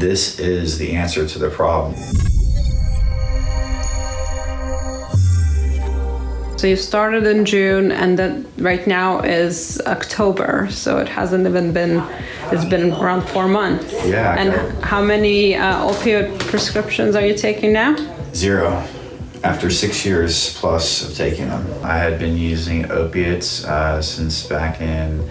This is the answer to the problem. So you started in June, and then right now is October, so it hasn't even been, it's been around 4 months. Yeah. And how many opioid prescriptions are you taking now? 0. After 6 years plus of taking them. I had been using opiates since back in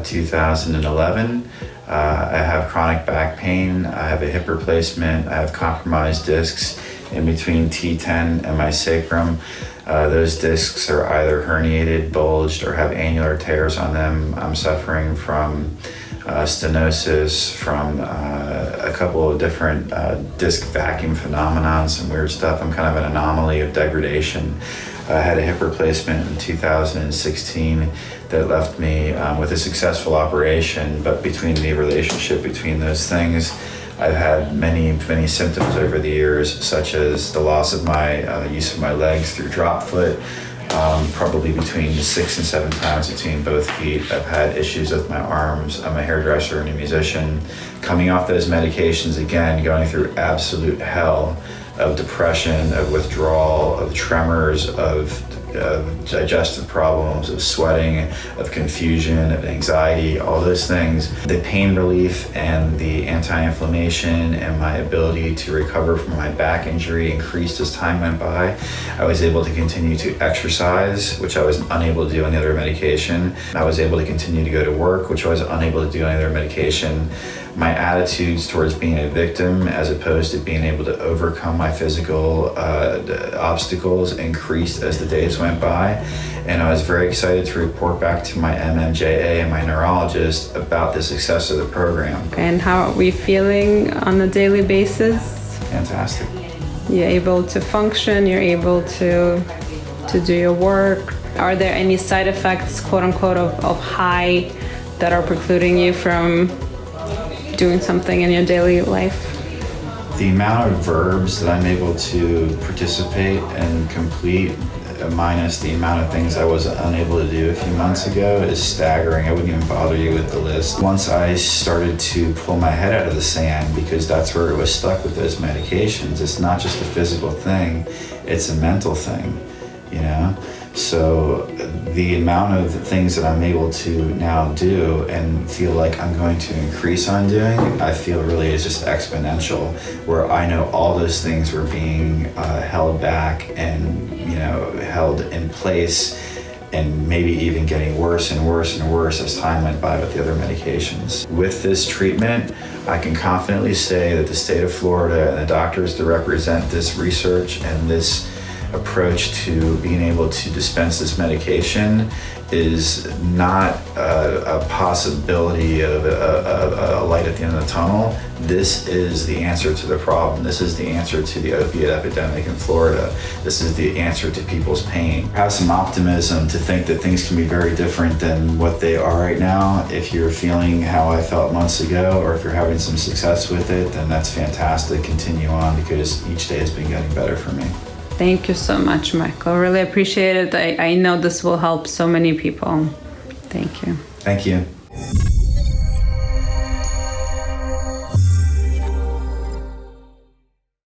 2011. I have chronic back pain, I have a hip replacement, I have compromised discs in between T10 and my sacrum. Those discs are either herniated, bulged, or have annular tears on them. I'm suffering from stenosis, from a couple of different disc vacuum phenomena, some weird stuff. I'm kind of an anomaly of degradation. I had a hip replacement in 2016 that left me with a successful operation, but between the relationship between those things, I've had many symptoms over the years, such as the loss of my use of my legs through drop foot, probably between 6 and 7 times between both feet. I've had issues with my arms. I'm a hairdresser and a musician. Coming off those medications again, going through absolute hell of depression, of withdrawal, of tremors, of digestive problems, of sweating, of confusion, of anxiety, all those things. The pain relief and the anti-inflammation and my ability to recover from my back injury increased as time went by. I was able to continue to exercise, which I was unable to do on the other medication. I was able to continue to go to work, which I was unable to do on the other medication. My attitudes towards being a victim as opposed to being able to overcome my physical obstacles increased as the days went by. And I was very excited to report back to my MMJA and my neurologist about the success of the program. And how are we feeling on a daily basis? Fantastic. You're able to function, you're able to do your work. Are there any side effects, quote unquote, of high that are precluding you from doing something in your daily life? The amount of verbs that I'm able to participate and complete, minus the amount of things I was unable to do a few months ago, is staggering. I wouldn't even bother you with the list. Once I started to pull my head out of the sand, because that's where it was stuck with those medications, it's not just a physical thing, it's a mental thing, you know? So the amount of things that I'm able to now do and feel like I'm going to increase on doing, I feel really is just exponential, where I know all those things were being held back and, you know, held in place, and maybe even getting worse and worse and worse as time went by with the other medications. With this treatment, I can confidently say that the state of Florida and the doctors that represent this research and this approach to being able to dispense this medication is not a possibility of a light at the end of the tunnel. This is the answer to the problem. This is the answer to the opiate epidemic in Florida. This is the answer to people's pain. Have some optimism to think that things can be very different than what they are right now. If you're feeling how I felt months ago, or if you're having some success with it, then that's fantastic. Continue on, because each day has been getting better for me. Thank you so much, Michael. Really appreciate it. I know this will help so many people. Thank you. Thank you.